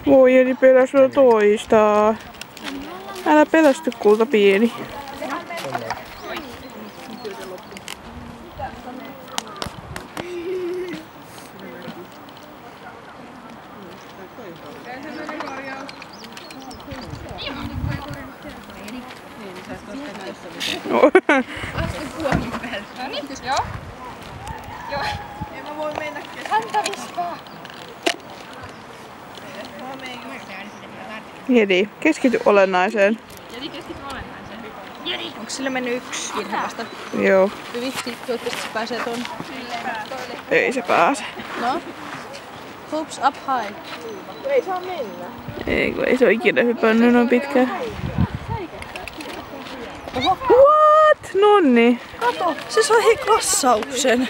Voi eli pelästyä toista. Älä pelästy kulta pieni. No niin, joo. Joo. En mä voi mennä Häntä viskaa. Jedi, keskity olennaiseen. Jedi, keskity olennaiseen. Jedi! Onko sillä mennyt yksi virhe vasta? Joo. Hyvin, toivottavasti se pääsee tuonne. Ei se pääse. No? Hoops up high. Ei saa mennä. Ei kun ei se ole ikinä hypännyt noin pitkään. What? Nonni. Kato, se sai klassauksen.